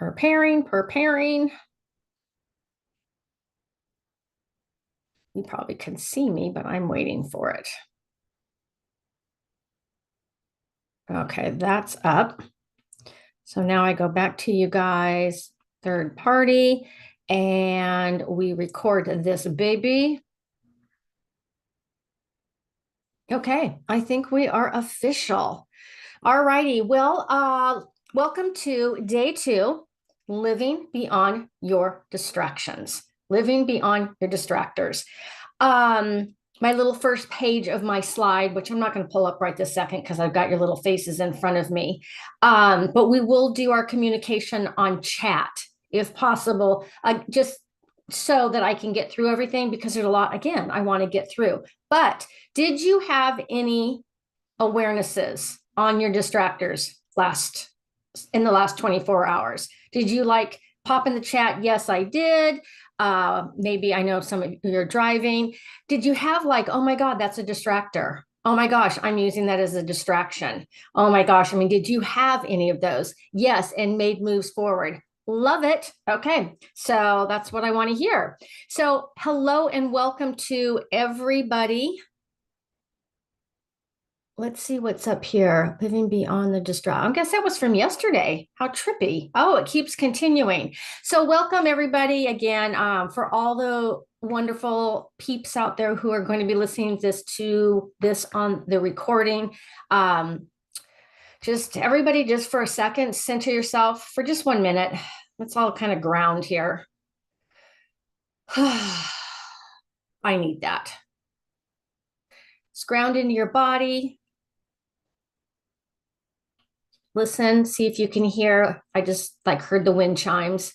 Preparing. You probably can see me, but I'm waiting for it. Okay, that's up. So now I go back to you guys, third party, and we record this baby. Okay, I think we are official. All righty. Well, welcome to day 2, living beyond your distractions, living beyond your distractors. My little first page of my slide, which I'm not going to pull up right this second because I've got your little faces in front of me. But we will do our communication on chat if possible, just so that I can get through everything, because there's a lot, again, I want to get through. But did you have any awarenesses on your distractors in the last 24 hours? Did you pop in the chat? Yes, I did. Maybe I know some of you are driving. Did you have oh my God, that's a distractor. Oh my gosh, I'm using that as a distraction. Oh my gosh. I mean, did you have any of those? Yes, and made moves forward. Love it. Okay, so that's what I want to hear. So hello and welcome to everybody. Let's see what's up here. Living beyond the distraction. I guess that was from yesterday. How trippy. Oh, it keeps continuing. So welcome everybody again, for all the wonderful peeps out there who are going to be listening to this on the recording. Just everybody, just for a second, center yourself for just 1 minute. Let's all kind of ground here. I need that. Just ground into your body. Listen, see if you can hear. I just heard the wind chimes,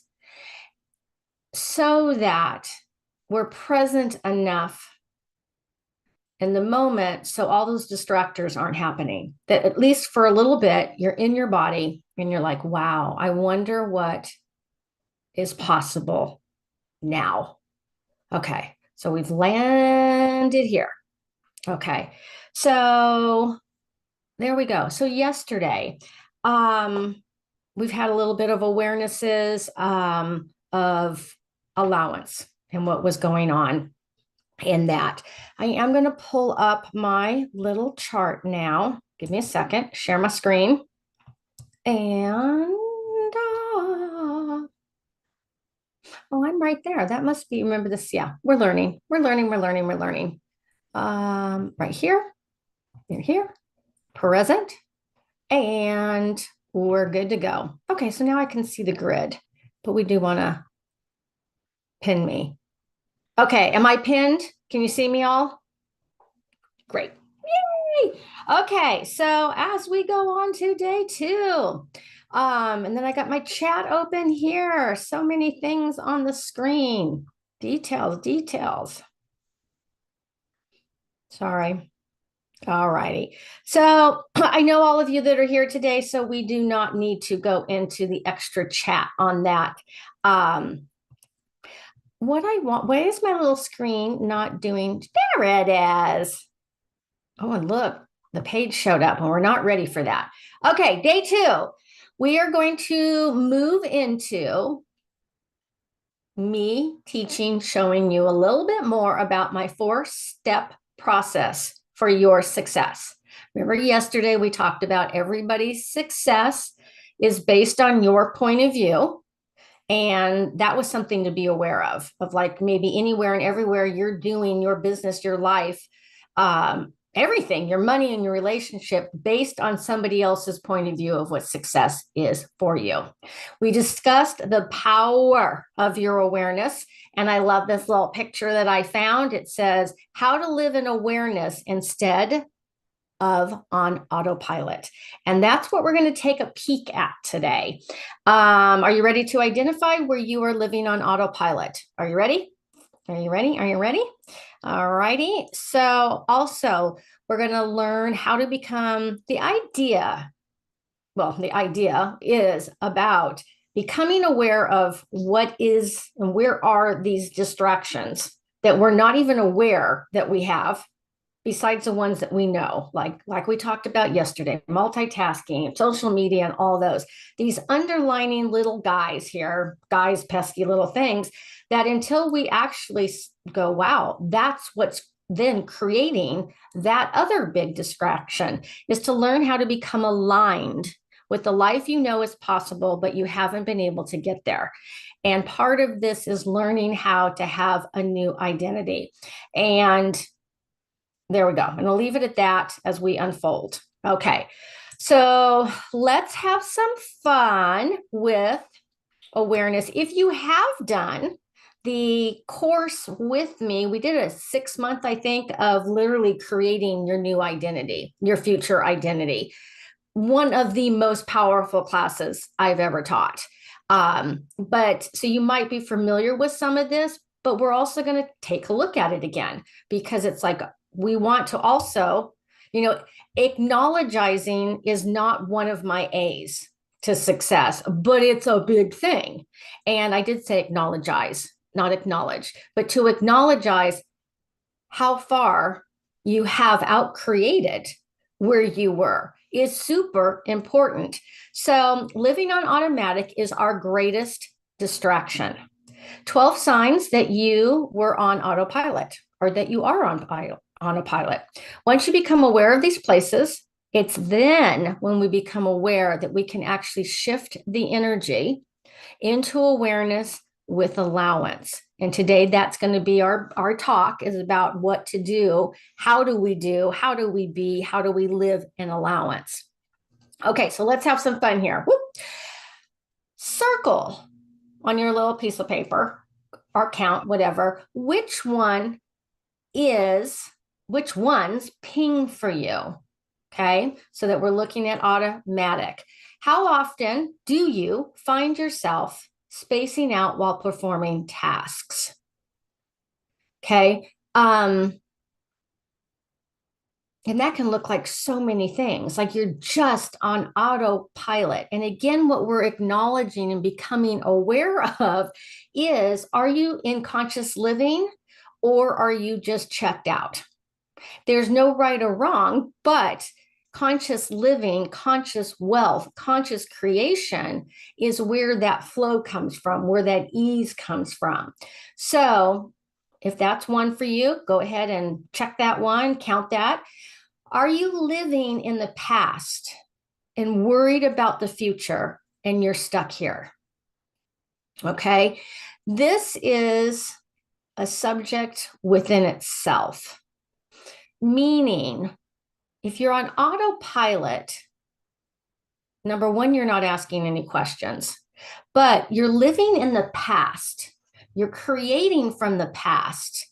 so that we're present enough in the moment so all those distractors aren't happening, that at least for a little bit you're in your body and you're like, wow, I wonder what is possible now. Okay, so we've landed here. Okay, so there we go. So yesterday, we've had a little bit of awarenesses of allowance and what was going on in that. I am going to pull up my little chart now. Give me a second, share my screen. And oh, I'm right there. That must be, remember this? Yeah, we're learning. Right here, you're here, present, and we're good to go. Okay, so now I can see the grid, but we do want to pin me. Okay, am I pinned? Can you see me all? Great. Yay! Okay, so as we go on to day 2, and then I got my chat open here. So many things on the screen. Details. Sorry. All righty. So I know all of you that are here today, so we do not need to go into the extra chat on that. Why is my little screen not doing? There it is. Oh, and look, the page showed up and we're not ready for that. Okay, day 2. We are going to move into me teaching, showing you a little bit more about my 4-step process for your success. Remember yesterday we talked about everybody's success is based on your point of view. And that was something to be aware of maybe anywhere and everywhere you're doing your business, your life, everything, your money and your relationship based on somebody else's point of view of what success is for you. We discussed the power of your awareness. And I love this little picture that I found. It says, how to live in awareness instead of on autopilot. And that's what we're going to take a peek at today. Are you ready to identify where you are living on autopilot? Are you ready? Are you ready? All righty. So also, we're going to learn how to become the idea is about becoming aware of what is and where are these distractions that we're not even aware that we have, besides the ones that we know, like we talked about yesterday, multitasking, social media, and all those, these underlining little guys here, guys, pesky little things that until we actually go, wow, that's what's then creating that other big distraction, is to learn how to become aligned with the life you know is possible, but you haven't been able to get there. And part of this is learning how to have a new identity. And there we go. And I'll leave it at that as we unfold. Okay. So let's have some fun with awareness. If you have done the course with me, we did a 6-month, I think, of literally creating your new identity, your future identity. One of the most powerful classes I've ever taught. But so you might be familiar with some of this, but we're also going to take a look at it again, because it's like, we want to also, acknowledging is not one of my A's to success, but it's a big thing. And I did say acknowledge, not acknowledge, but to acknowledge how far you have outcreated where you were is super important. So living on automatic is our greatest distraction. 12 signs that you were on autopilot, or that you are on autopilot. Once you become aware of these places, it's then when we become aware that we can actually shift the energy into awareness with allowance. And today that's going to be our talk, is about what to do. How do we be, how do we live in allowance? Okay, so let's have some fun here. Whoop. Circle on your little piece of paper, or count, whatever, which ones ping for you. Okay, so that we're looking at automatic. How often do you find yourself spacing out while performing tasks? Okay. And that can look like so many things, like you're just on autopilot. And again, what we're acknowledging and becoming aware of is, are you in conscious living, or are you just checked out? There's no right or wrong, but conscious living, conscious wealth, conscious creation is where that flow comes from, where that ease comes from. So if that's one for you, go ahead and check that one, count that. Are you living in the past and worried about the future, and you're stuck here? Okay. This is a subject within itself. Meaning, if you're on autopilot, number one, you're not asking any questions, but you're living in the past. You're creating from the past.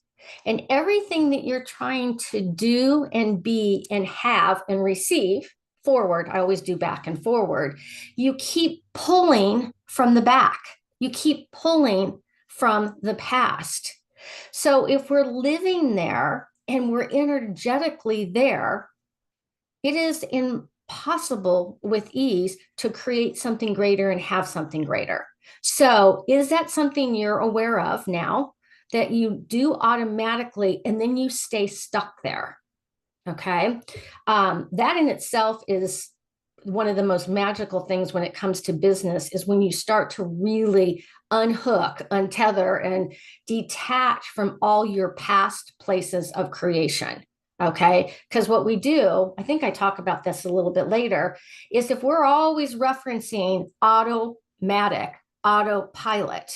And everything that you're trying to do and be and have and receive forward, I always do back and forward, you keep pulling from the back. You keep pulling from the past. So if we're living there and we're energetically there, it is impossible with ease to create something greater and have something greater. So is that something you're aware of now, that you do automatically and then you stay stuck there? Okay. That in itself is one of the most magical things when it comes to business, is when you start to really unhook, untether, and detach from all your past places of creation. Okay. Because what we do, I think I talk about this a little bit later, is if we're always referencing automatic, autopilot,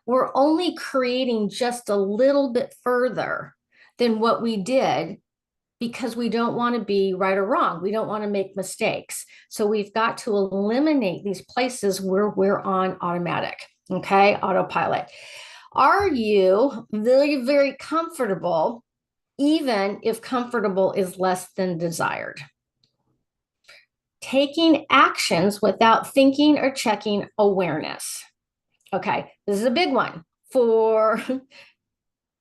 we're only creating just a little bit further than what we did, because we don't want to be right or wrong. We don't want to make mistakes. So we've got to eliminate these places where we're on automatic, okay, autopilot. Are you very, very comfortable, even if comfortable is less than desired? Taking actions without thinking or checking awareness. Okay, this is a big one for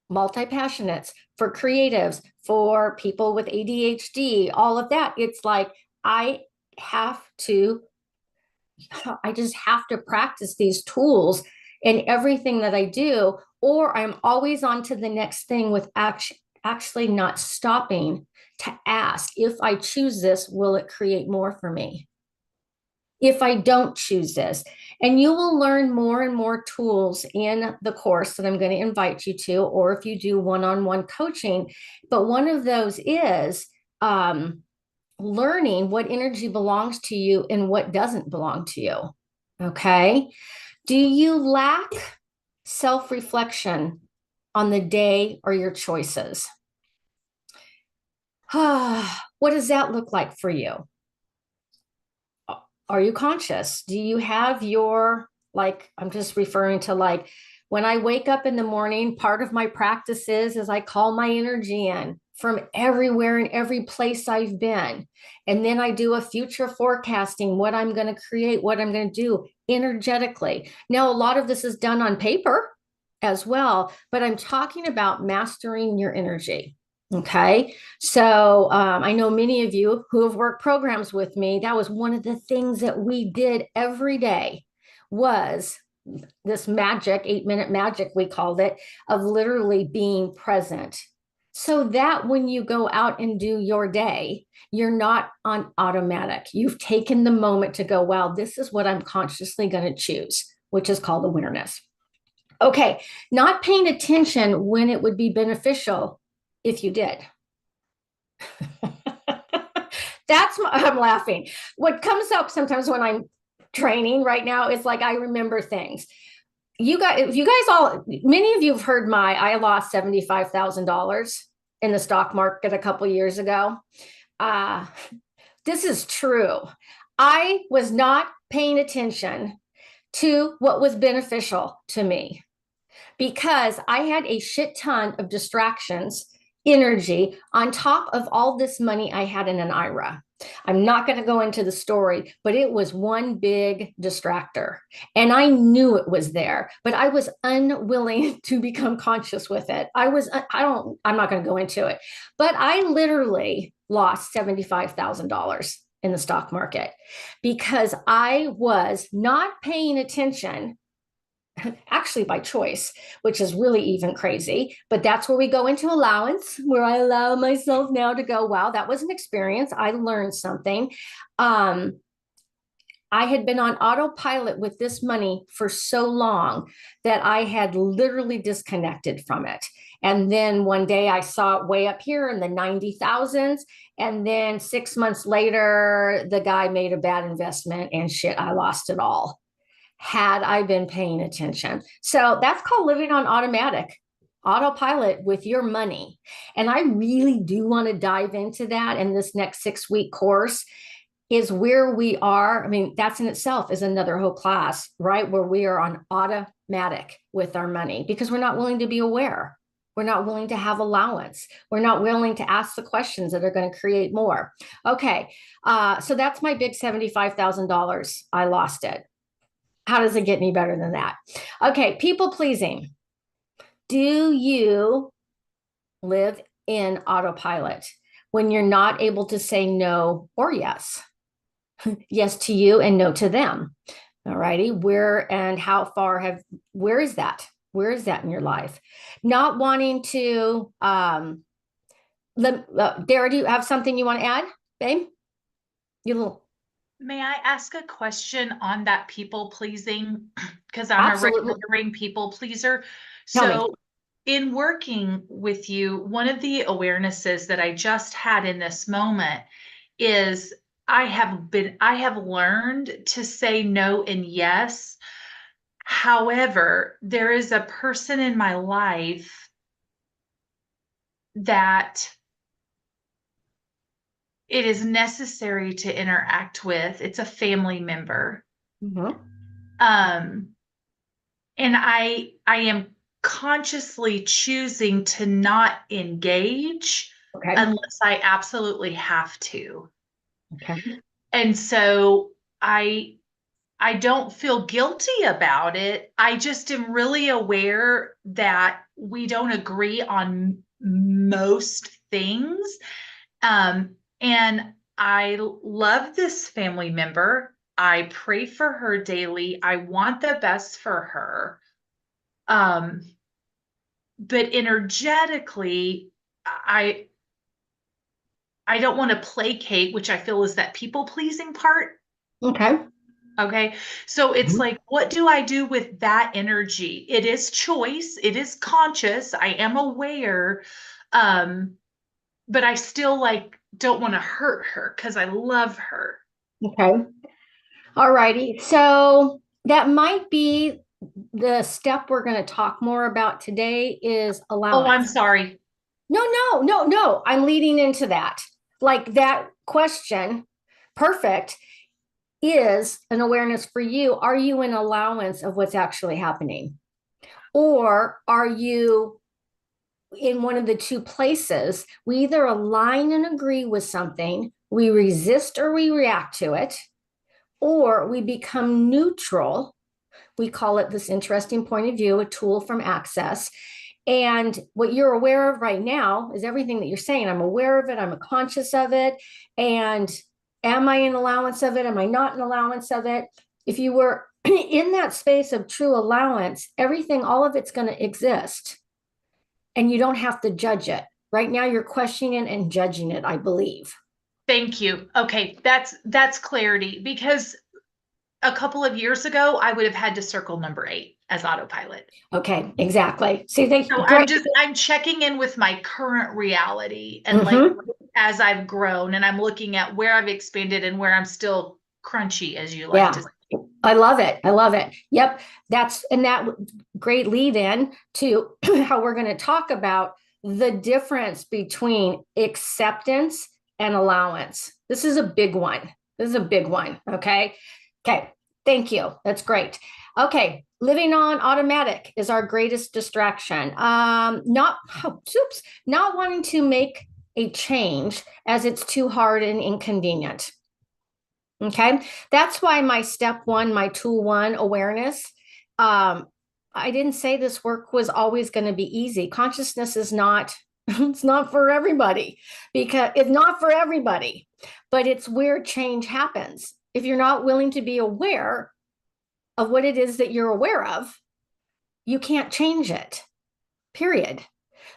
multi-passionates, for creatives, for people with ADHD, all of that. It's like, I just have to practice these tools in everything that I do, or I'm always on to the next thing with actually not stopping to ask, if I choose this, will it create more for me? If I don't choose this. And you will learn more and more tools in the course that I'm going to invite you to, or if you do one-on-one coaching. But one of those is learning what energy belongs to you and what doesn't belong to you. Okay. Do you lack self-reflection on the day or your choices? What does that look like for you? Are you conscious? Do you have your, like, I'm just referring to, like, when I wake up in the morning, part of my practice is I call my energy in from everywhere and every place I've been. And then I do a future forecasting, what I'm going to create, what I'm going to do energetically. Now, a lot of this is done on paper as well, but I'm talking about mastering your energy. Okay. So I know many of you who have worked programs with me, that was one of the things that we did every day, was this magic, 8-minute magic, we called it, of literally being present. So that when you go out and do your day, you're not on automatic. You've taken the moment to go, wow, this is what I'm consciously going to choose, which is called awareness. Okay. Not paying attention when it would be beneficial if you did. I'm laughing. What comes up sometimes when I'm training right now is like, I remember things. You guys, many of you have heard I lost $75,000 in the stock market a couple years ago. This is true. I was not paying attention to what was beneficial to me because I had a shit ton of distractions, energy on top of all this money I had in an IRA. I'm not going to go into the story, but it was one big distractor. And I knew it was there, but I was unwilling to become conscious with it. I'm not going to go into it, but I literally lost $75,000 in the stock market because I was not paying attention, actually by choice, which is really even crazy. But that's where we go into allowance, where I allow myself now to go, wow, that was an experience. I learned something. I had been on autopilot with this money for so long that I had literally disconnected from it. And then one day I saw it way up here in the 90,000s. And then 6 months later, the guy made a bad investment and shit, I lost it all, had I been paying attention. So that's called living on autopilot with your money. And I really do want to dive into that in this next 6-week course, is where we are. I mean, that's in itself is another whole class, right? Where we are on automatic with our money because we're not willing to be aware. We're not willing to have allowance. We're not willing to ask the questions that are going to create more. Okay. So that's my big $75,000. I lost it. How does it get any better than that? Okay, people pleasing. Do you live in autopilot when you're not able to say no or yes? Yes to you and no to them. All righty. Where is that? Where is that in your life? Not wanting to, Dara, do you have something you want to add, babe? May I ask a question on that people pleasing? Because I'm Absolutely. A recovering people pleaser. So in working with you, one of the awarenesses that I just had in this moment is I have learned to say no and yes. However, there is a person in my life that it is necessary to interact with. It's a family member. Mm-hmm. And I am consciously choosing to not engage unless I absolutely have to. Okay. And so I don't feel guilty about it. I just am really aware that we don't agree on most things. And I love this family member. I pray for her daily. I want the best for her. But energetically, I I don't want to placate, which I feel is that people pleasing part. Okay. Okay. So it's like, what do I do with that energy? It is choice, it is conscious, I am aware. Um, but I still like don't want to hurt her because I love her. Okay. All righty. So that might be the step we're going to talk more about today is Oh, I'm allowance. sorry. No. I'm leading into that. Like that question, perfect, is an awareness for you. Are you in allowance of what's actually happening? Or are you in one of the two places? We either align and agree with something, we resist or we react to it, or we become neutral. We call it this interesting point of view, a tool from Access. And what you're aware of right now is everything that you're saying. I'm aware of it. I'm conscious of it. And am I in allowance of it? Am I not in allowance of it? If you were in that space of true allowance, everything, all of it's going to exist. And you don't have to judge it. Right now, you're questioning it and judging it, I believe. Thank you. Okay, that's clarity because a couple of years ago, I would have had to circle number 8 as autopilot. Okay, exactly. See, So great. I'm checking in with my current reality and like Mm-hmm. as I've grown and I'm looking at where I've expanded and where I'm still crunchy, as you like to Yeah. say. I love it. I love it. Yep. That great lead in to how we're going to talk about the difference between acceptance and allowance. This is a big one. This is a big one. Okay. Okay. Thank you. That's great. Okay. Living on automatic is our greatest distraction. Not wanting to make a change as it's too hard and inconvenient. Okay. That's why my step one, my tool one awareness. I didn't say this work was always going to be easy. Consciousness is not, it's not for everybody because it's not for everybody, but it's where change happens. If you're not willing to be aware of what it is that you're aware of, you can't change it, period.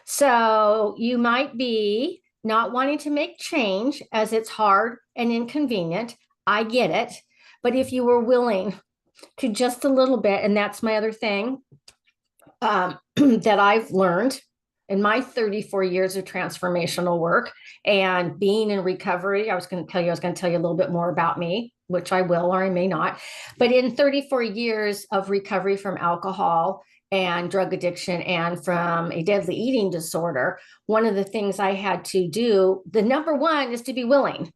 So you might be not wanting to make change as it's hard and inconvenient. I get it. But if you were willing to just a little bit, and that's my other thing that I've learned in my 34 years of transformational work and being in recovery. I was going to tell you a little bit more about me, which I will or I may not. But in 34 years of recovery from alcohol and drug addiction and from a deadly eating disorder, one of the things I had to do, the number one is to be willing.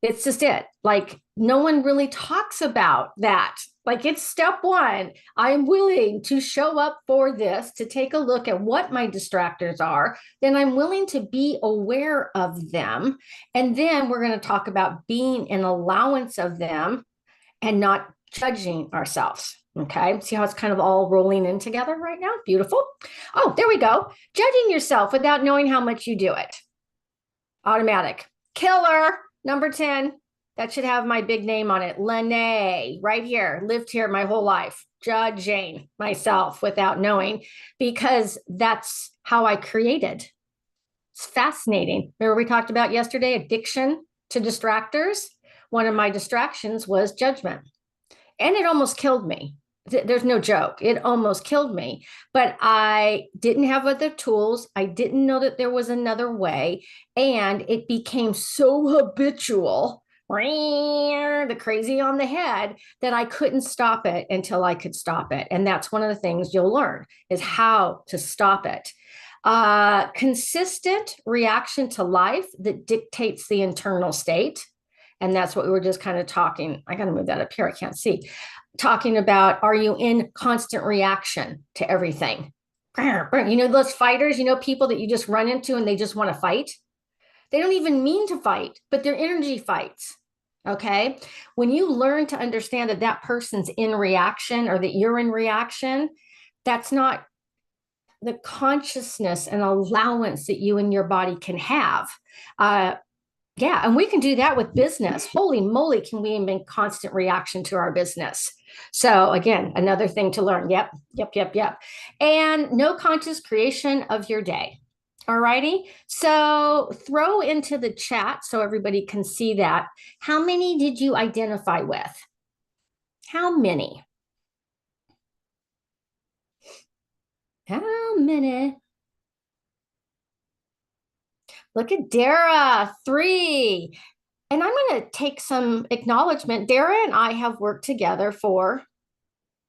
It's just it. Like no one really talks about that. Like it's step one. I'm willing to show up for this, to take a look at what my distractors are. Then I'm willing to be aware of them. And then we're going to talk about being an allowance of them and not judging ourselves. Okay. See how it's kind of all rolling in together right now? Beautiful. Oh, there we go. Judging yourself without knowing how much you do it. Automatic. Killer. Number 10. That should have my big name on it. Lynnae, right here. Lived here my whole life, judging myself without knowing, because that's how I created. It's fascinating. Remember we talked about yesterday addiction to distractors? One of my distractions was judgment, and it almost killed me. There's no joke. It almost killed me, but I didn't have other tools. I didn't know that there was another way. And it became so habitual, the crazy on the head, that I couldn't stop it until I could stop it. And that's one of the things you'll learn is how to stop it. Consistent reaction to life that dictates the internal state. And that's what we were just kind of talking. I got to move that up here. I can't see. Talking about, are you in constant reaction to everything? You know, those fighters, you know, people that you just run into and they just want to fight. They don't even mean to fight, but their energy fights. Okay. When you learn to understand that that person's in reaction or that you're in reaction, that's not the consciousness and allowance that you and your body can have. Yeah, and we can do that with business. Holy moly, can we make constant reaction to our business? So again, another thing to learn. Yep. And no conscious creation of your day. All righty. So throw into the chat so everybody can see that. How many did you identify with? How many? How many? Look at Dara, 3. And I'm going to take some acknowledgement. Dara and I have worked together for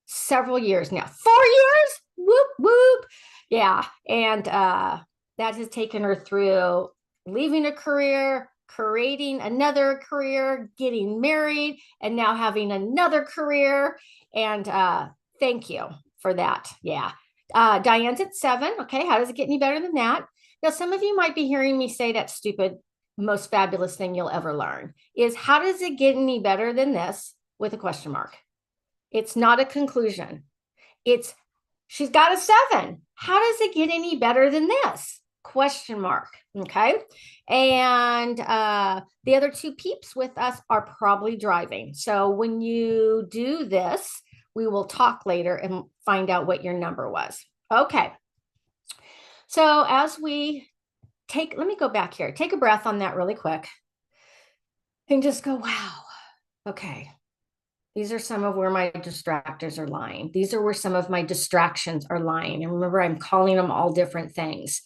several years now. 4 years? Whoop, whoop. Yeah. And that has taken her through leaving a career, creating another career, getting married, and now having another career. And thank you for that. Yeah. Diane's at 7. Okay. How does it get any better than that? Now, some of you might be hearing me say that stupid, most fabulous thing you'll ever learn is how does it get any better than this with a question mark? It's not a conclusion. It's she's got a 7. How does it get any better than this? Question mark. Okay. And the other 2 peeps with us are probably driving. So when you do this, we will talk later and find out what your number was. Okay. So as we let me go back here, take a breath on that really quick and just go, wow. Okay. These are some of where my distractors are lying. These are where some of my distractions are lying. And remember, I'm calling them all different things.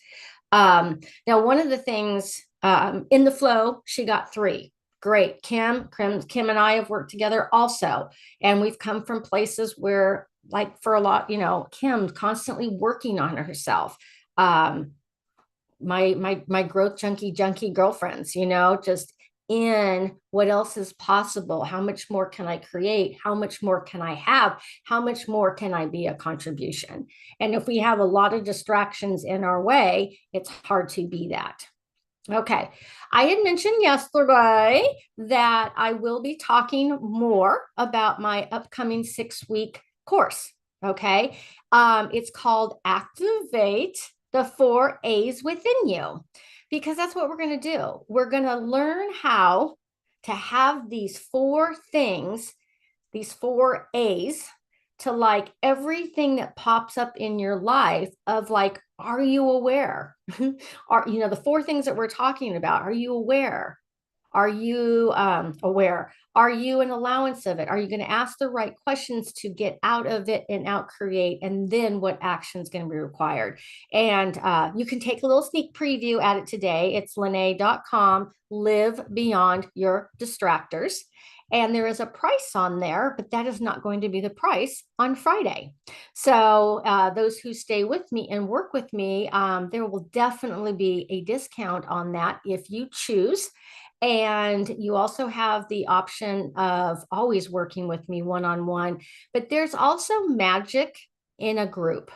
Now, one of the things in the flow, she got 3. Great. Kim and I have worked together also. And we've come from places where, like for a lot, Kim's constantly working on herself. My growth junkie girlfriends, just in what else is possible. How much more can I create? How much more can I have? How much more can I be a contribution? And if we have a lot of distractions in our way, it's hard to be that. Okay. I had mentioned yesterday that I will be talking more about my upcoming 6-week course. Okay. It's called Activate the 4 A's within you, because that's what we're going to do. We're going to learn how to have these 4 things, these 4 A's, to like everything that pops up in your life of like, are you aware? Are, the 4 things that we're talking about, are you aware? Are you aware? Are you an allowance of it? Are you going to ask the right questions to get out of it and out create? And then what action is going to be required? And you can take a little sneak preview at it today. It's Lynnae.com, live beyond your distractors. And there is a price on there, but that is not going to be the price on Friday. So those who stay with me and work with me, there will definitely be a discount on that if you choose. And you also have the option of always working with me one-on-one, but there's also magic in a group.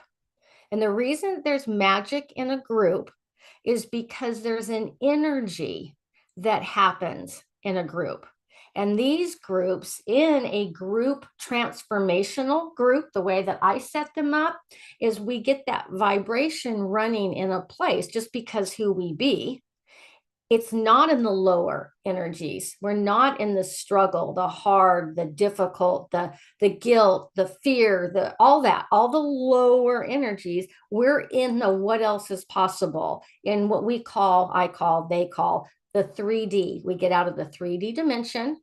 And the reason there's magic in a group is because there's an energy that happens in a group. And these groups, in a group transformational group, the way that I set them up is we get that vibration running in a place just because who we be. It's not in the lower energies. We're not in the struggle, the hard, the difficult, the guilt, the fear, all the lower energies. We're in the what else is possible in what they call the 3D. We get out of the 3D dimension.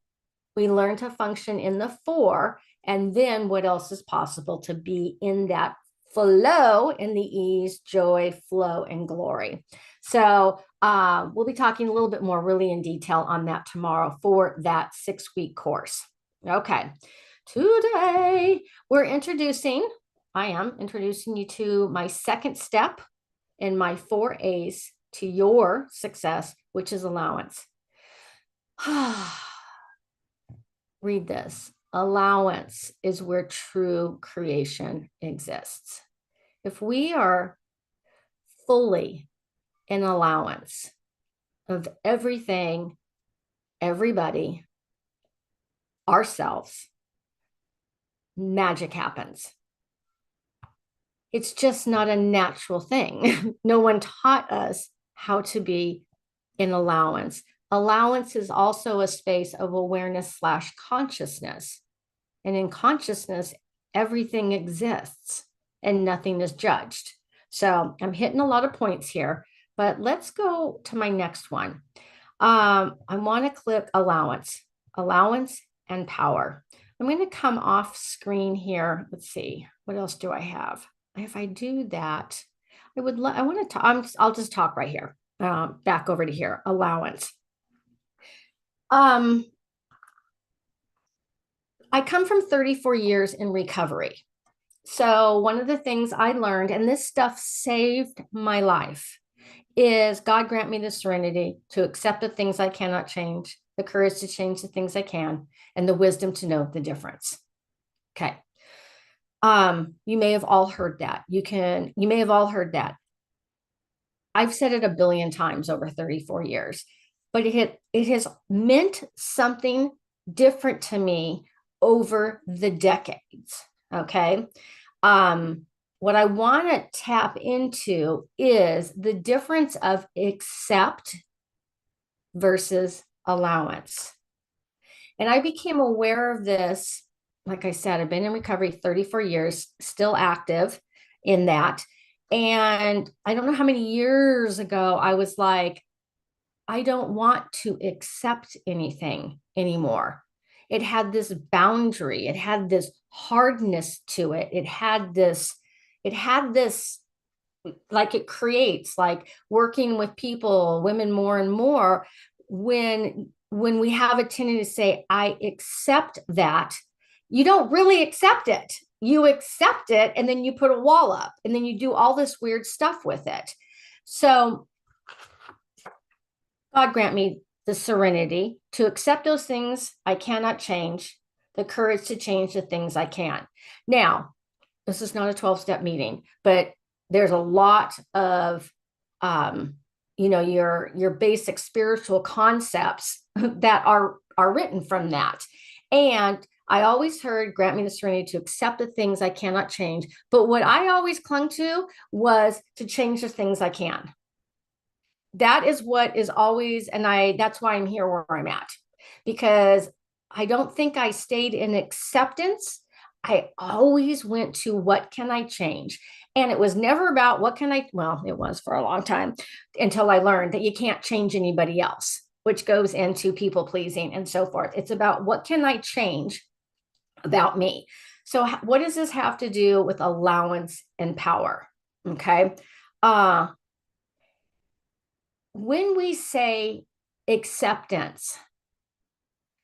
We learn to function in the 4, and then what else is possible to be in that flow, in the ease, joy, flow, and glory. So we'll be talking a little bit more really in detail on that tomorrow for that 6-week course. Okay. Today I am introducing you to my second step in my 4 A's to your success, which is allowance. Read this. Allowance is where true creation exists. If we are fully in allowance of everything, everybody, ourselves, magic happens. It's just not a natural thing. No one taught us how to be in allowance. Allowance is also a space of awareness/consciousness. And in consciousness, everything exists and nothing is judged. So I'm hitting a lot of points here, but let's go to my next one. I want to click allowance, allowance and power. I'm going to come off screen here. Let's see, what else do I have? If I do that, I want to, I'll just talk right here, back over to here, allowance. I come from 34 years in recovery. So one of the things I learned, and this stuff saved my life, is God grant me the serenity to accept the things I cannot change, the courage to change the things I can, and the wisdom to know the difference. Okay. You may have all heard that. You may have all heard that. I've said it a billion times over 34 years, but it has meant something different to me over the decades. Okay. What I want to tap into is the difference of accept versus allowance. And I became aware of this. Like I said, I've been in recovery 34 years, still active in that. And I don't know how many years ago I was like, I don't want to accept anything anymore. It had this boundary, it had this hardness to it. It had this, like it creates, like working with people, women more and more, when we have a tendency to say, I accept that, you don't really accept it. You accept it and then you put a wall up and then you do all this weird stuff with it. So God grant me the serenity to accept those things I cannot change, the courage to change the things I can. Now, this is not a 12-step meeting, but there's a lot of, your basic spiritual concepts that are written from that. And I always heard, grant me the serenity to accept the things I cannot change. But what I always clung to was to change the things I can. That is what is always, and that's why I'm here where I'm at, because I don't think I stayed in acceptance. I always went to what can I change? And it was never about what can I, well, it was for a long time until I learned that you can't change anybody else, which goes into people pleasing and so forth. It's about what can I change about me? So what does this have to do with allowance and power? Okay. When we say acceptance,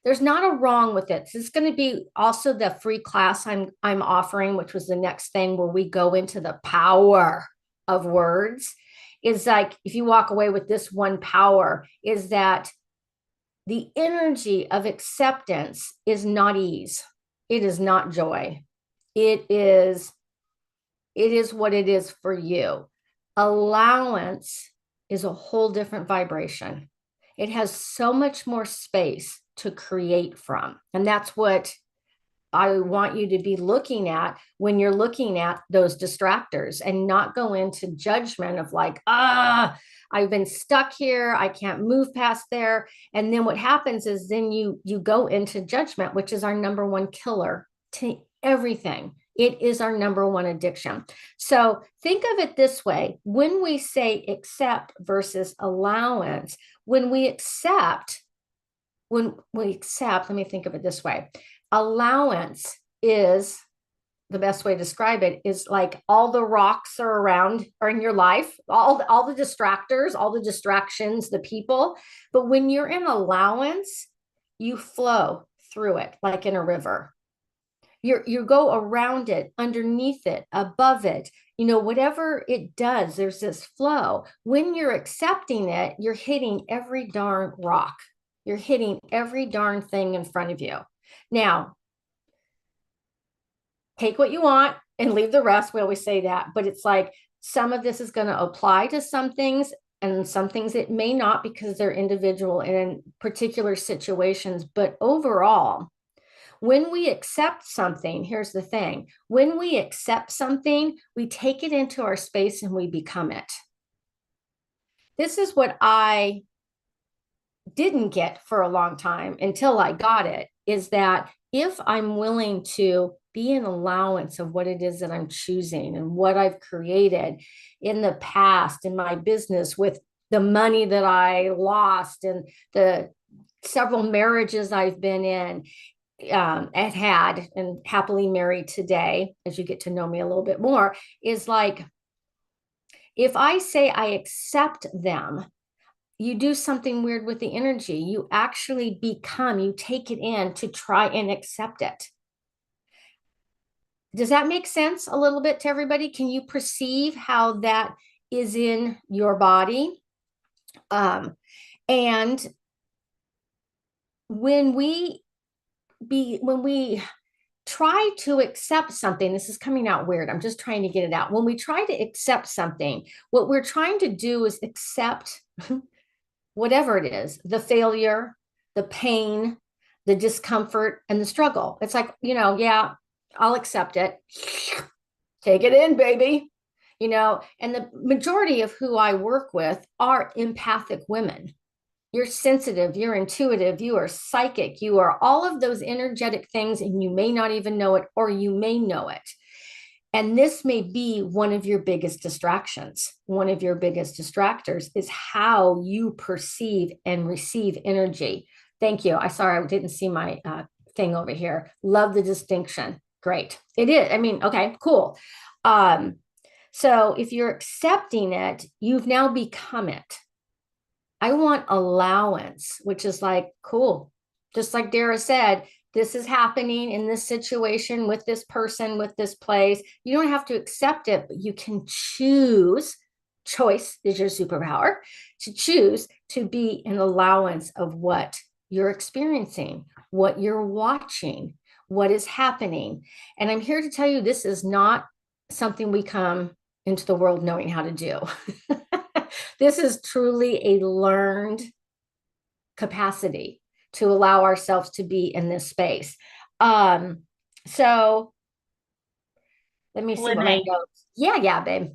there's not a wrong with it. This is going to be also the free class I'm offering, which was the next thing where we go into the power of words. Is like, if you walk away with this one power, is that the energy of acceptance is not ease. It is not joy. It is what it is for you. Allowance is a whole different vibration. It has so much more space to create from. And that's what I want you to be looking at when you're looking at those distractors, and not go into judgment of like, I've been stuck here, I can't move past there. And then what happens is then you go into judgment, which is our number one killer to everything. It is our number one addiction. So think of it this way. When we say accept versus allowance, when we accept, let me think of it this way. Allowance is, the best way to describe it is like all the rocks are around or in your life, all the distractors, all the distractions, the people. But when you're in allowance, you flow through it like in a river. You go around it, underneath it, above it, whatever it does, there's this flow. When you're accepting it, you're hitting every darn rock. You're hitting every darn thing in front of you. Now, take what you want and leave the rest. We always say that, but it's like some of this is going to apply to some things and some things it may not, because they're individual and in particular situations. But overall, when we accept something, here's the thing. When we accept something, we take it into our space and we become it. This is what I didn't get for a long time until I got it, is that if I'm willing to be an allowance of what it is that I'm choosing and what I've created in the past in my business with the money that I lost and the several marriages I've been in and had and happily married today, as you get to know me a little bit more, is like, if I say I accept them, you do something weird with the energy. You actually become, you take it in to try and accept it. Does that make sense a little bit to everybody? Can you perceive how that is in your body? And when we try to accept something, this is coming out weird. I'm just trying to get it out. When we try to accept something, what we're trying to do is accept whatever it is, the failure, the pain, the discomfort, and the struggle. It's like, yeah, I'll accept it. Take it in, baby. And the majority of who I work with are empathic women. You're sensitive, you're intuitive, you are psychic, you are all of those energetic things, and you may not even know it, or you may know it. And this may be one of your biggest distractions. One of your biggest distractors is how you perceive and receive energy. Thank you. I didn't see my thing over here. Love the distinction. Great. It is. I mean, okay, cool. So if you're accepting it, you've now become it. I want allowance, which is like, cool. Just like Dara said, this is happening in this situation with this person, with this place. You don't have to accept it, but you can choose. Choice is your superpower, to choose to be an allowance of what you're experiencing, what you're watching, what is happening. And I'm here to tell you, this is not something we come into the world knowing how to do. This is truly a learned capacity to allow ourselves to be in this space. So let me see what my notes. Yeah, babe.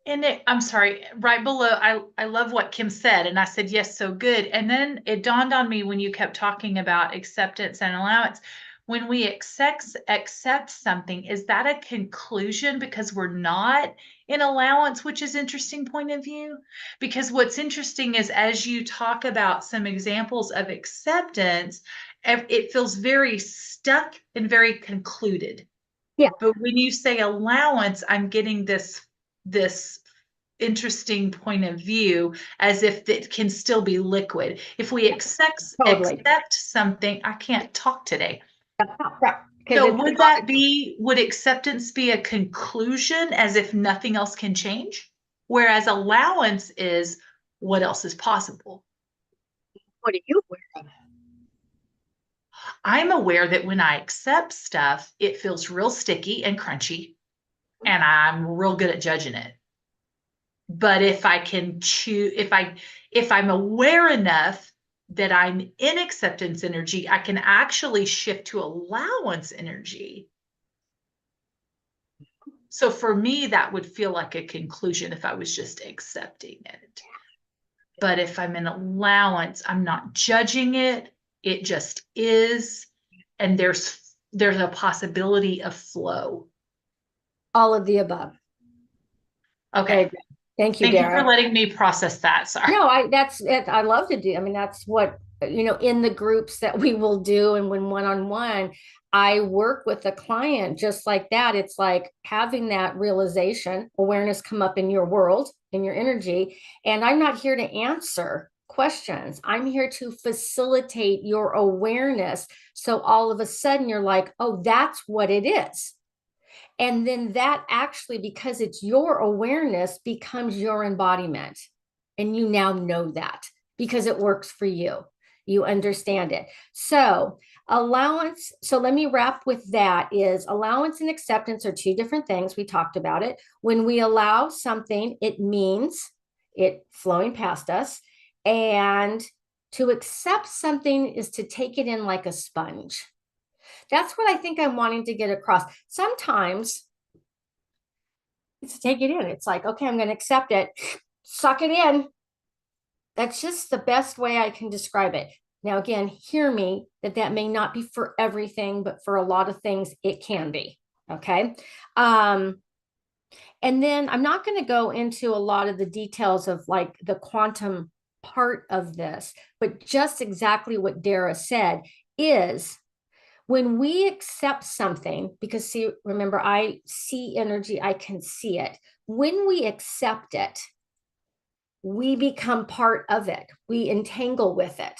And I'm sorry, right below, I love what Kim said. And I said, yes, so good. And then it dawned on me when you kept talking about acceptance and allowance. When we accept something, is that a conclusion because we're not in allowance, which is interesting point of view? Because what's interesting is as you talk about some examples of acceptance, it feels very stuck and very concluded. Yeah. But when you say allowance, I'm getting this interesting point of view as if it can still be liquid. If we accept something, I can't talk today. Right. So would acceptance be a conclusion as if nothing else can change? Whereas allowance is what else is possible. What are you aware of? I'm aware that when I accept stuff, it feels real sticky and crunchy, and I'm real good at judging it. But if I can choose, if I'm aware enough that I'm in acceptance energy, I can actually shift to allowance energy. So for me, that would feel like a conclusion if I was just accepting it. But if I'm in allowance, I'm not judging it. It just is. And there's a possibility of flow. All of the above. Okay. Thank you, Thank Dara. you for letting me process that. Sorry. No, that's it. I love to do. I mean, that's what, in the groups that we will do. And when one-on-one, I work with a client just like that. It's like having that realization, awareness come up in your world, in your energy. And I'm not here to answer questions. I'm here to facilitate your awareness. So all of a sudden you're like, oh, that's what it is. And then that actually, because it's your awareness, becomes your embodiment. And you now know that because it works for you. You understand it. So allowance. So let me wrap with that is allowance and acceptance are two different things. We talked about it. When we allow something, it means it flowing past us. And to accept something is to take it in like a sponge. That's what I think I'm wanting to get across. Sometimes it's to take it in. It's like, okay, I'm going to accept it. Suck it in. That's just the best way I can describe it. Now, again, hear me that may not be for everything, but for a lot of things, it can be. Okay. And then I'm not going to go into a lot of the details of like the quantum part of this, but just exactly what Dara said is when we accept something, because see, remember, I see energy, I can see it. When we accept it, we become part of it. We entangle with it.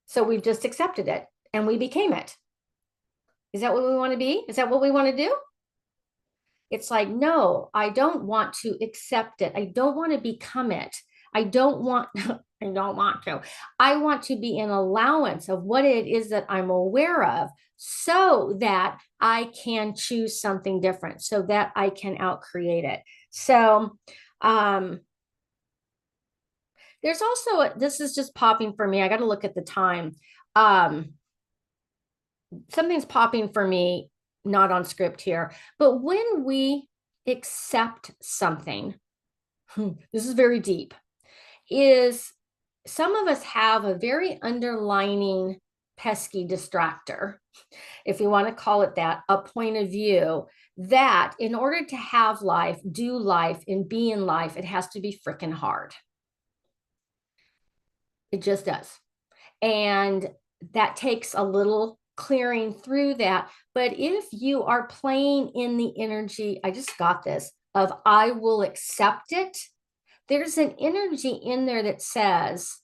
So we've just accepted it and we became it. Is that what we want to be? Is that what we want to do? It's like, no, I don't want to accept it. I don't want to become it. I don't want, I don't want to. I want to be an allowance of what it is that I'm aware of so that I can choose something different, so that I can outcreate it. So, there's also, this is just popping for me. I got to look at the time. Something's popping for me, not on script here, but when we accept something, this is very deep, is some of us have a very underlining pesky distractor, if you want to call it that, a point of view that in order to have life, do life, and be in life, it has to be freaking hard. It just does. And that takes a little clearing through that. But if you are playing in the energy, I just got this, of I will accept it, there's an energy in there that says,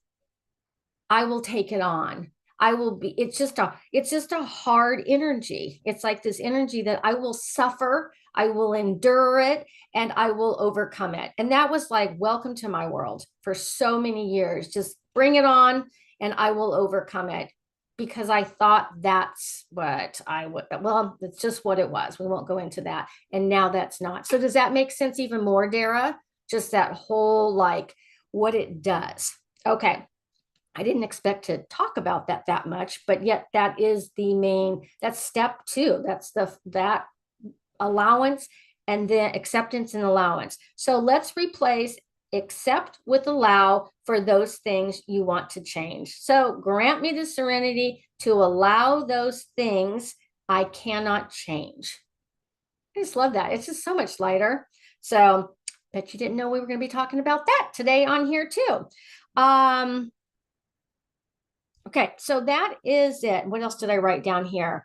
I will take it on. I will be, it's just a hard energy. It's like this energy that I will suffer, I will endure it, and I will overcome it. And that was like, welcome to my world for so many years. Just bring it on and I will overcome it, because I thought that's what I would, well, it's just what it was. We won't go into that. And now that's not. So does that make sense even more, Dara? Just that whole, like, what it does. Okay. I didn't expect to talk about that much, but yet that is the main, that's step 2. That's that allowance, and then acceptance and allowance. So let's replace accept with allow for those things you want to change. So grant me the serenity to allow those things I cannot change. I just love that. It's just so much lighter. So bet you didn't know we were going to be talking about that today on here too. Okay, so that is it. What else did I write down here?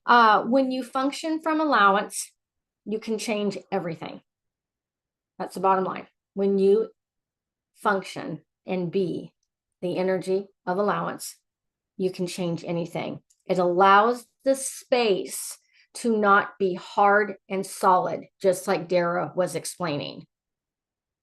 When you function from allowance, you can change everything. That's the bottom line. When you function and be the energy of allowance, you can change anything. It allows the space to not be hard and solid, just like Dara was explaining.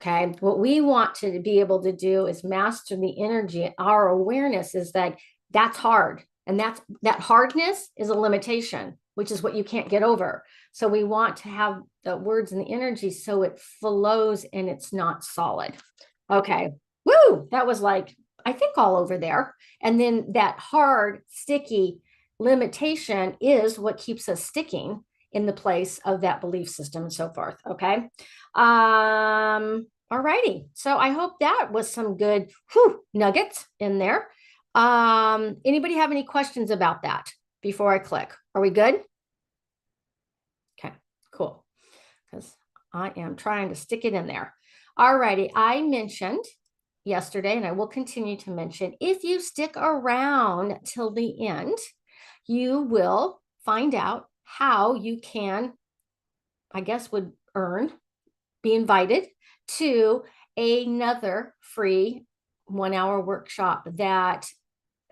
Okay, what we want to be able to do is master the energy. Our awareness is that that's hard, and that hardness is a limitation, which is what you can't get over. So we want to have the words and the energy so it flows and it's not solid. Okay, woo, that was like, I think, all over there. And then that hard, sticky limitation is what keeps us sticking in the place of that belief system and so forth. Okay. All righty. So I hope that was some good nuggets in there. Anybody have any questions about that before I click? Are we good? Okay, cool. Because I am trying to stick it in there. All righty. I mentioned yesterday, and I will continue to mention, if you stick around till the end, you will find out how you can, I guess, be invited to another free 1-hour workshop that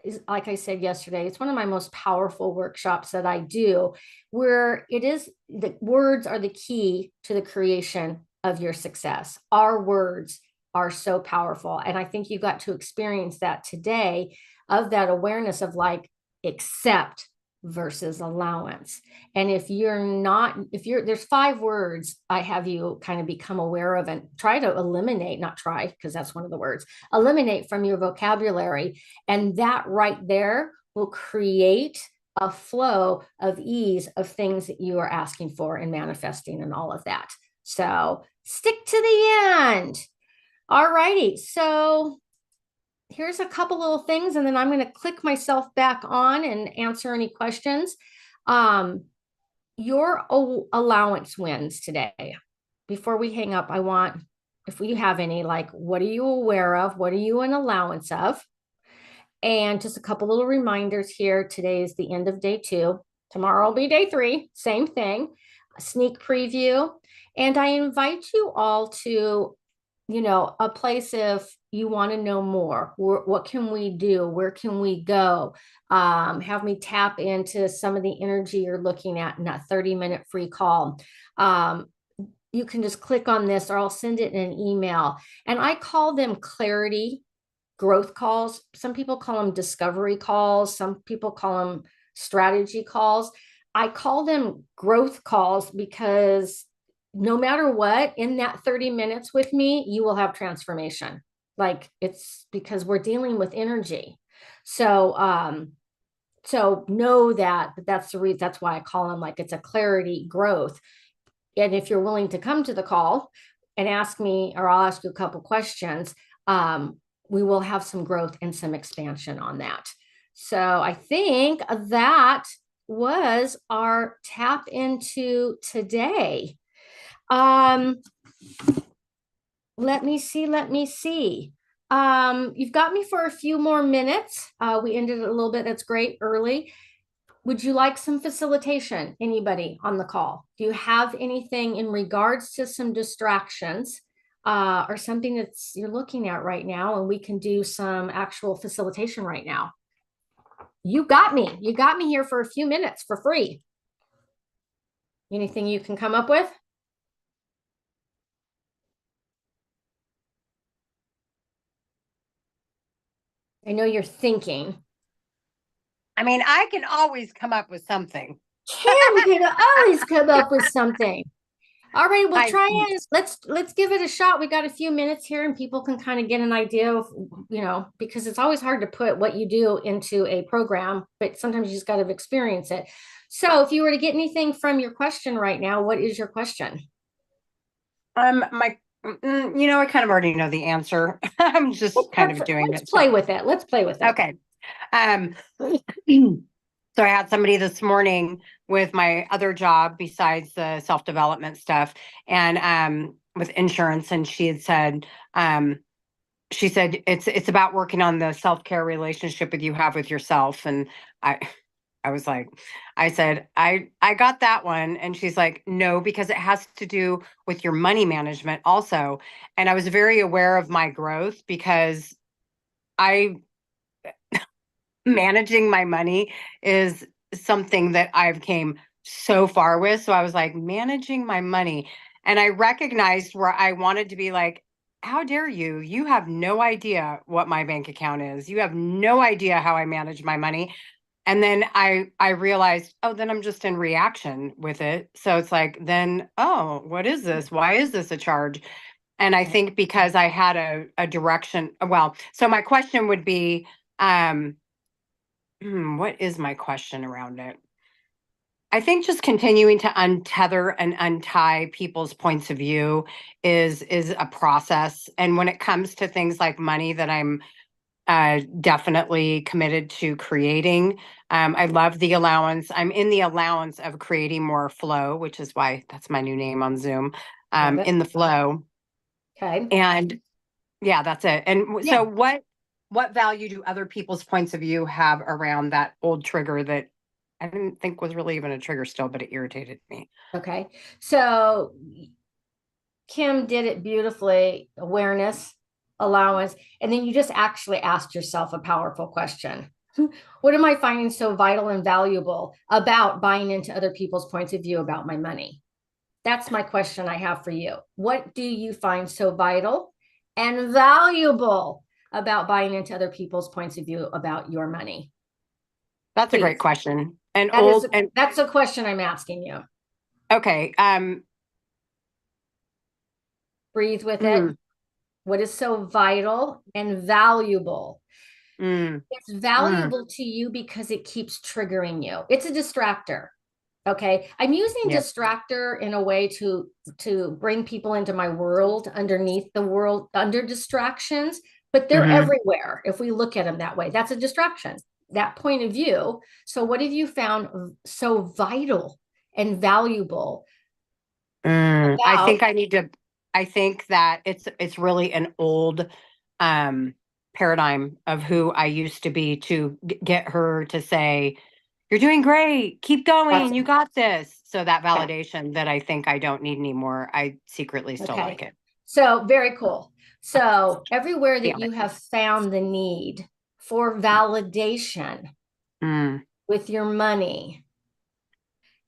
is, like I said yesterday, it's one of my most powerful workshops that I do, where it is, the words are the key to the creation of your success. Our words are so powerful. And I think you got to experience that today, of that awareness of like, accept versus allowance. And if there's 5 words I have you kind of become aware of and try to eliminate, not try, because that's one of the words, eliminate from your vocabulary. And that right there will create a flow of ease of things that you are asking for and manifesting and all of that. So stick to the end. All righty. So here's a couple little things, and then I'm going to click myself back on and answer any questions. your allowance wins today. Before we hang up, I want, if we have any, like, what are you aware of? What are you an allowance of? And just a couple little reminders here. Today is the end of day 2. Tomorrow will be day 3. Same thing. A sneak preview. And I invite you all to, a place if you want to know more. What can we do? Where can we go? Have me tap into some of the energy you're looking at in that 30-minute free call. You can just click on this, or I'll send it in an email. And I call them clarity growth calls. Some people call them discovery calls. Some people call them strategy calls. I call them growth calls because no matter what, in that 30 minutes with me, you will have transformation. Like, it's because we're dealing with energy. So know that, but that's the reason, that's why I call them, like, it's a clarity growth. And if you're willing to come to the call and ask me, or I'll ask you a couple questions, we will have some growth and some expansion on that. So I think that was our tap into today. Let me see. You've got me for a few more minutes. We ended a little bit, that's great, early. Would you like some facilitation? Anybody on the call? Do you have anything in regards to some distractions? Or something that's you're looking at right now, and we can do some actual facilitation right now. You got me here for a few minutes for free. Anything you can come up with? I know you're thinking. I mean, I can always come up with something. Kim can always come up with something. All right, we'll try it. Let's give it a shot. We got a few minutes here, and people can kind of get an idea of, because it's always hard to put what you do into a program, but sometimes you just got to experience it. So if you were to get anything from your question right now, what is your question? I kind of already know the answer. I'm just kind of doing it. Let's play with it. Let's play with it. Okay. So I had somebody this morning with my other job besides the self-development stuff, and with insurance, and she said it's about working on the self-care relationship you have with yourself. And I said, I got that one. And she's like, no, because it has to do with your money management also. And I was very aware of my growth because managing my money is something that I've came so far with. So I was like, managing my money. And I recognized where I wanted to be like, how dare you? You have no idea what my bank account is. You have no idea how I manage my money. And then I realized, oh, then I'm just in reaction with it. So it's like, then, oh, what is this? Why is this a charge? And I think because I had a direction. Well, so my question would be, what is my question around it? I think just continuing to untether and untie people's points of view is a process. And when it comes to things like money, that I'm definitely committed to creating. I love the allowance. I'm in the allowance of creating more flow, which is why that's my new name on Zoom, in the flow. Okay. And yeah, that's it. And so what value do other people's points of view have around that old trigger that I didn't think was really even a trigger still, but it irritated me? Okay. So Kim did it beautifully. Awareness, allowance, and then you just actually asked yourself a powerful question. What am I finding so vital and valuable about buying into other people's points of view about my money? That's my question I have for you. What do you find so vital and valuable about buying into other people's points of view about your money? That's a great question. And that's a question I'm asking you. Okay. Breathe with it. What is so vital and valuable? It's valuable to you because it keeps triggering you. It's a distractor. Okay. I'm using distractor in a way to bring people into my world, underneath the world, under distractions, but they're everywhere. If we look at them that way, that's a distraction, that point of view. So what have you found so vital and valuable. I think that it's really an old paradigm of who I used to be to get her to say, you're doing great, keep going, you got this. So that validation that I think I don't need anymore, I secretly still like it. So very cool. So everywhere that you have found the need for validation with your money,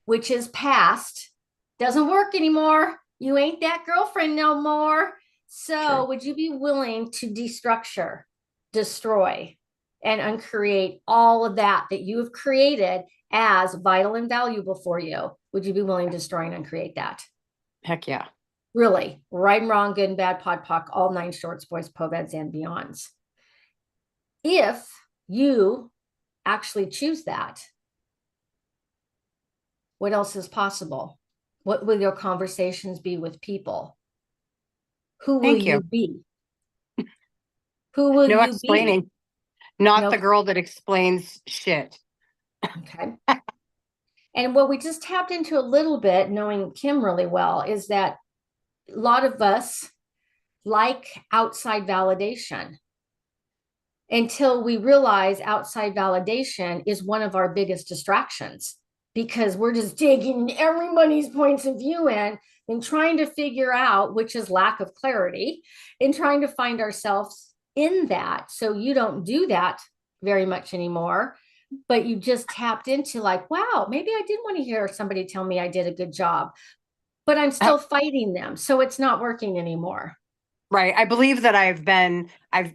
which is past, doesn't work anymore. You ain't that girlfriend no more. So would you be willing to destructure, destroy, and uncreate all of that you have created as vital and valuable for you? Would you be willing to destroy and uncreate that? Heck yeah. Really, right and wrong, good and bad, pod, poc, all 9 shorts, boys, poveds, and beyonds. If you actually choose that, what else is possible? What will your conversations be with people? Who will you be? Who will you be? No explaining. Not the girl that explains shit. Okay. And what we just tapped into a little bit, knowing Kim really well, is that a lot of us like outside validation until we realize outside validation is one of our biggest distractions, because we're just digging everybody's points of view in and trying to figure out, which is lack of clarity, and trying to find ourselves in that. So you don't do that very much anymore, but you just tapped into like, wow, maybe I did want to hear somebody tell me I did a good job, but I'm still fighting them. So it's not working anymore. Right. I believe that I've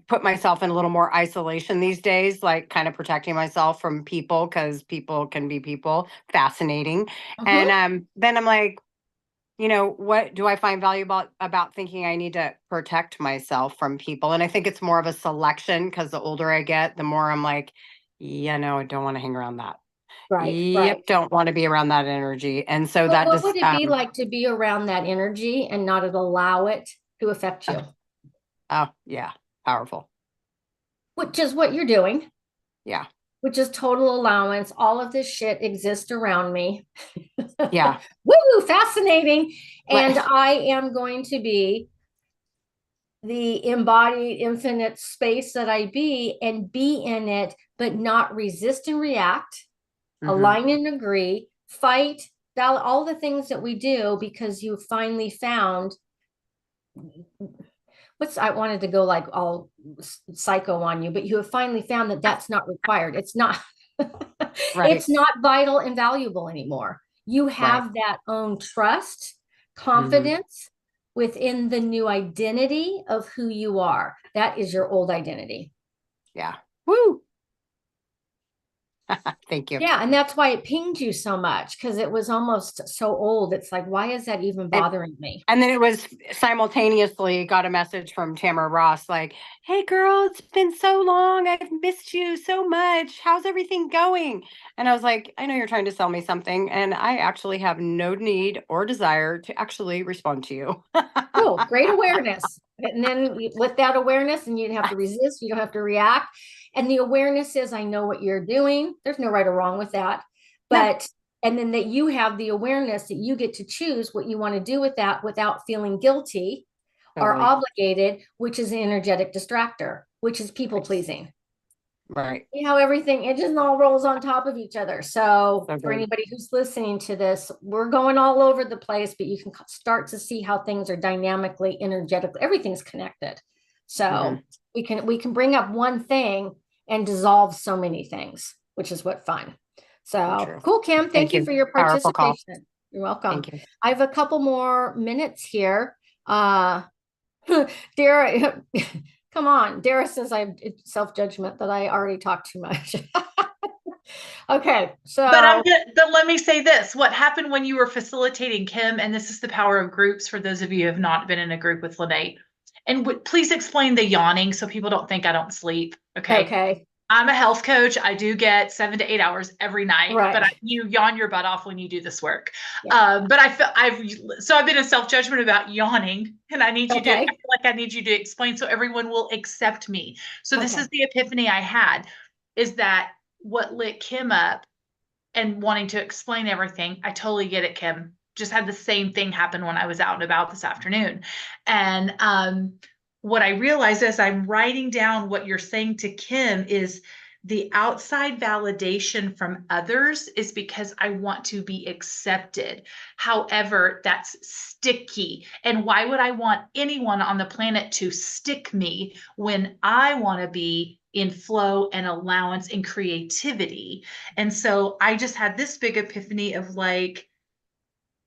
put myself in a little more isolation these days, like kind of protecting myself from people, because people can be fascinating. And then I'm like, what do I find valuable about thinking I need to protect myself from people? And I think it's more of a selection, because the older I get, the more I'm like, I don't want to hang around that. Right. Don't want to be around that energy. And so what would it be like to be around that energy and not allow it to affect you? Oh, yeah. Powerful. Which is what you're doing. Yeah. Which is total allowance. All of this shit exists around me. Yeah. Woo, fascinating. And I am going to be the embodied infinite space that I be, and be in it, but not resist and react, align and agree, fight, all the things that we do, because you finally found I wanted to go like all psycho on you, but you have finally found that that's not required. It's not, it's not vital and valuable anymore. You have that own trust, confidence within the new identity of who you are. That is your old identity. Yeah. Woo. Thank you. Yeah. And that's why it pinged you so much, because it was almost so old. It's like, why is that even bothering me? And then it was simultaneously got a message from Tamara Ross, like, hey girl, it's been so long. I've missed you so much. How's everything going? And I was like, I know you're trying to sell me something, and I actually have no need or desire to actually respond to you. Cool. Great awareness. And then with that awareness, and you don't have to resist, you don't have to react. And the awareness is, I know what you're doing. There's no right or wrong with that. But, and then that you have the awareness that you get to choose what you want to do with that without feeling guilty or obligated, which is an energetic distractor, which is people pleasing. Right. You know, everything, it just all rolls on top of each other. So for anybody who's listening to this, we're going all over the place, but you can start to see how things are dynamically, energetically, everything's connected. So we can bring up one thing and dissolve so many things, which is what fun. So cool, Kim. Thank you for your participation. You're welcome. Thank you. I have a couple more minutes here. Dara, come on. Dara says I have self-judgment that I already talked too much. Okay. So, but let me say this. What happened when you were facilitating, Kim, and this is the power of groups for those of you who have not been in a group with Lynnae. And please explain the yawning so people don't think I don't sleep. Okay. I'm a health coach. I do get 7 to 8 hours every night, but you yawn your butt off when you do this work. Yeah. But I've been in self-judgment about yawning, and I need you to, I feel like I need you to explain so everyone will accept me. So this is the epiphany I had, is that what lit Kim up and wanting to explain everything. I totally get it, Kim. Just had the same thing happen when I was out and about this afternoon. And what I realized as I'm writing down what you're saying to Kim is the outside validation from others is because I want to be accepted. However, that's sticky. And why would I want anyone on the planet to stick me when I want to be in flow and allowance and creativity? And so I just had this big epiphany of like,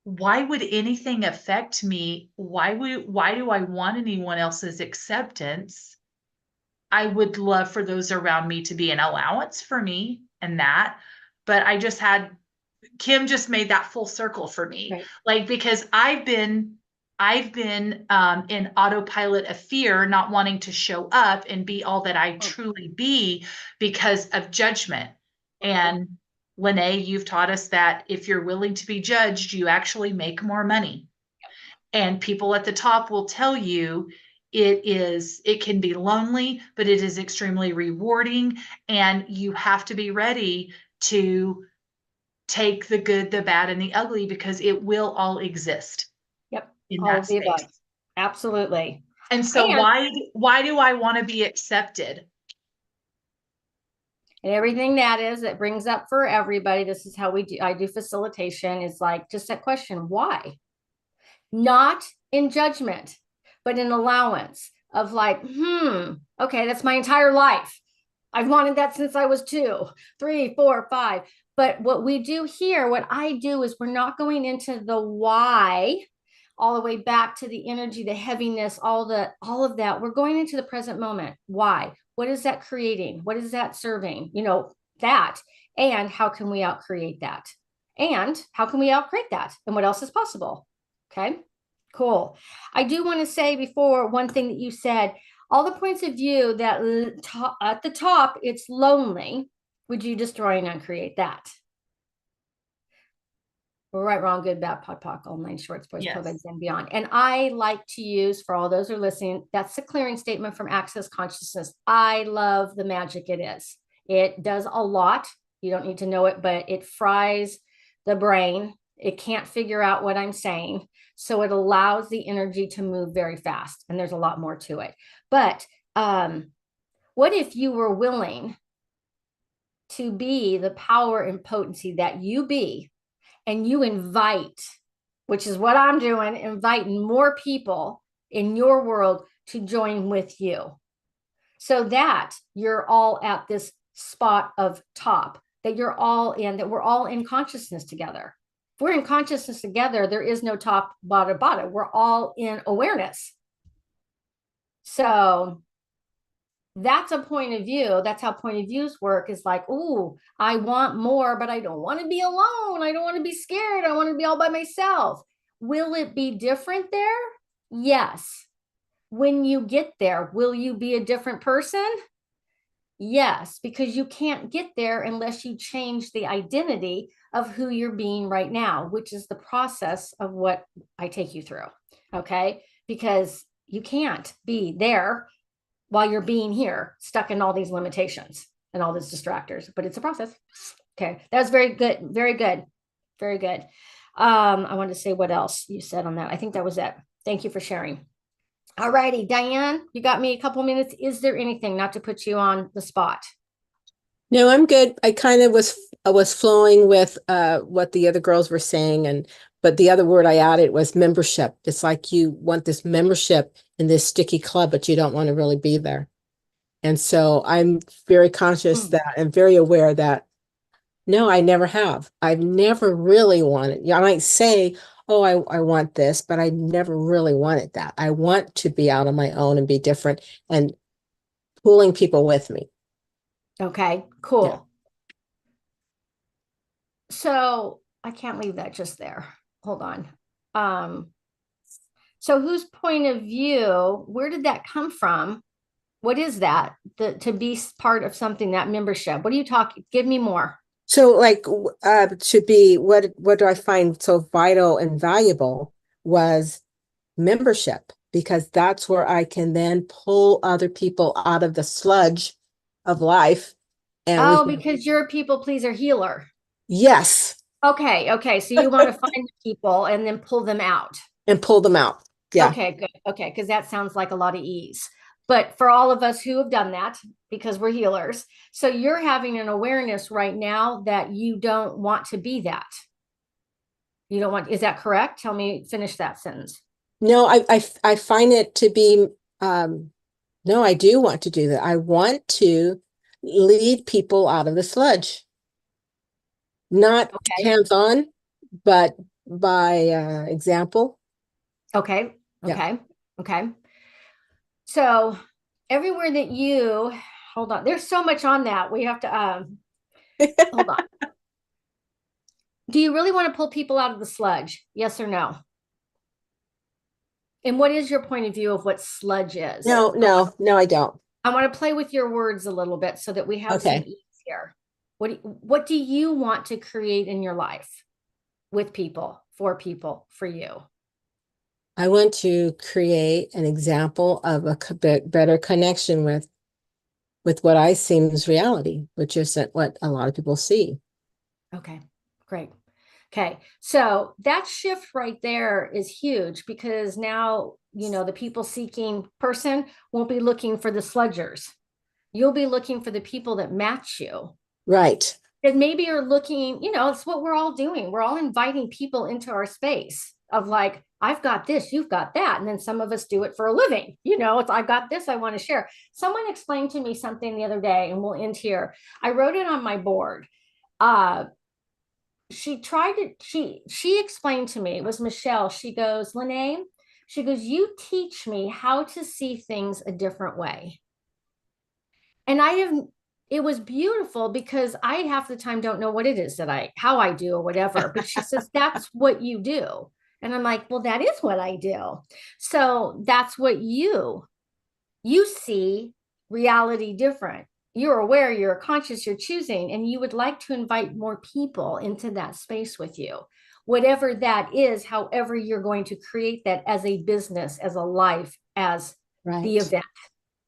why would anything affect me? Why do I want anyone else's acceptance? I would love for those around me to be an allowance for me and that. But I just had Kim just made that full circle for me. Right. Like, because I've been in autopilot of fear, not wanting to show up and be all that I truly be because of judgment. And Lynnae, you've taught us that if you're willing to be judged, you actually make more money. And people at the top will tell you it can be lonely, but it is extremely rewarding. And you have to be ready to take the good, the bad, and the ugly, because it will all exist. Yep. In All that of the space. above. Absolutely. And so why do I want to be accepted? And everything that brings up for everybody. This is how I do facilitation. It's like just that question, why? Not in judgment, but in allowance of like, okay, that's my entire life. I've wanted that since I was 2, 3, 4, 5. But what we do here, what I do is we're not going into the why all the way back to the energy, the heaviness, all of that. We're going into the present moment. Why? What is that creating? What is that serving? That. And how can we outcreate that? And how can we outcreate that? And what else is possible? Okay, cool. I do want to say before one thing that you said, all the points of view that at the top, it's lonely. Would you destroy and uncreate that? Right, wrong, good, bad, pod, poc, online, shorts, boys, Yes. provides, and beyond. And I like to use, for all those who are listening, that's the clearing statement from Access Consciousness. I love the magic it is. It does a lot. You don't need to know it, but it fries the brain. It can't figure out what I'm saying. So it allows the energy to move very fast. And there's a lot more to it. But what if you were willing to be the power and potency that you be, and you invite, which is what I'm doing, inviting more people in your world to join with you, so that you're all at this spot of top, that you're all in, that we're all in consciousness together. If we're in consciousness together, there is no top, bottom. We're all in awareness. So that's a point of view. That's how point of views work, is like, oh, I want more, but I don't want to be alone. I don't want to be scared. I want to be all by myself. Will it be different there? Yes. When you get there, will you be a different person? Yes, because you can't get there unless you change the identity of who you're being right now, which is the process of what I take you through. Okay. Because you can't be there while you're being here, stuck in all these limitations and all these distractors, but it's a process. Okay, that was very good, very good, very good. I wanted to say what else you said on that. I think that was it. Thank you for sharing. All righty, Diane, you got me a couple minutes. Is there anything, not to put you on the spot? No, I'm good. I kind of was flowing with what the other girls were saying, but the other word I added was membership. It's like you want this membership in this sticky club, but you don't want to really be there. And so I'm very conscious that and very aware that no, I never have. I've never really wanted. I might say, oh, I want this, but I never really wanted that. I want to be out on my own and be different and pulling people with me. Okay, cool. Yeah. So I can't leave that just there. Hold on. So whose point of view, where did that come from? What is that? To be part of something, that membership? What are you talking? Give me more. So like to be, what do I find so vital and valuable was membership, because that's where I can then pull other people out of the sludge of life. And because you're a people pleaser healer. Yes. Okay. Okay. So you want to find the people and then pull them out. And pull them out. Yeah. Okay, good. Okay, because that sounds like a lot of ease. But for all of us who have done that, because we're healers, so you're having an awareness right now that you don't want to be that. You don't want, is that correct? Tell me, finish that sentence. No, I find it to be, no, I do want to do that. I want to lead people out of the sludge. Not hands-on, but by example. Okay. Yeah. Okay. Okay. So everywhere that you, hold on, there's so much on that. We have to, hold on. Do you really want to pull people out of the sludge? Yes or no? And what is your point of view of what sludge is? No, I don't. I want to play with your words a little bit so that we have some ease here. What do you want to create in your life with people, for you? I want to create an example of a better connection with what I see as reality, which isn't what a lot of people see. Okay, great. Okay, so that shift right there is huge because now, the people seeking person won't be looking for the sludgers. You'll be looking for the people that match you. Right. And maybe you're looking, it's what we're all doing. We're all inviting people into our space of like, I've got this, you've got that. And then some of us do it for a living. It's I've got this, I want to share. Someone explained to me something the other day, and we'll end here. I wrote it on my board. She explained to me, it was Michelle. She goes, Lynnae, she goes, you teach me how to see things a different way. And it was beautiful because I half the time don't know what it is how I do or whatever. But she says, that's what you do. And I'm like, well, that is what I do. So that's what you see reality different. You're aware, you're conscious, you're choosing, and you would like to invite more people into that space with you. Whatever that is, however you're going to create that as a business, as a life, as the event.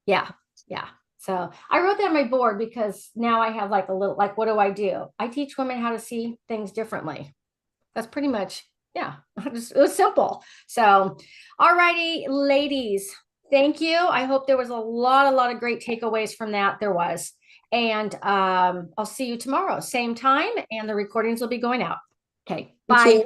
Yeah. Yeah. So I wrote that on my board because now I have like what do I do? I teach women how to see things differently. That's pretty much, yeah, it was simple. So, all righty, ladies, thank you. I hope there was a lot of great takeaways from that. There was. And I'll see you tomorrow, same time, and the recordings will be going out. Okay, bye.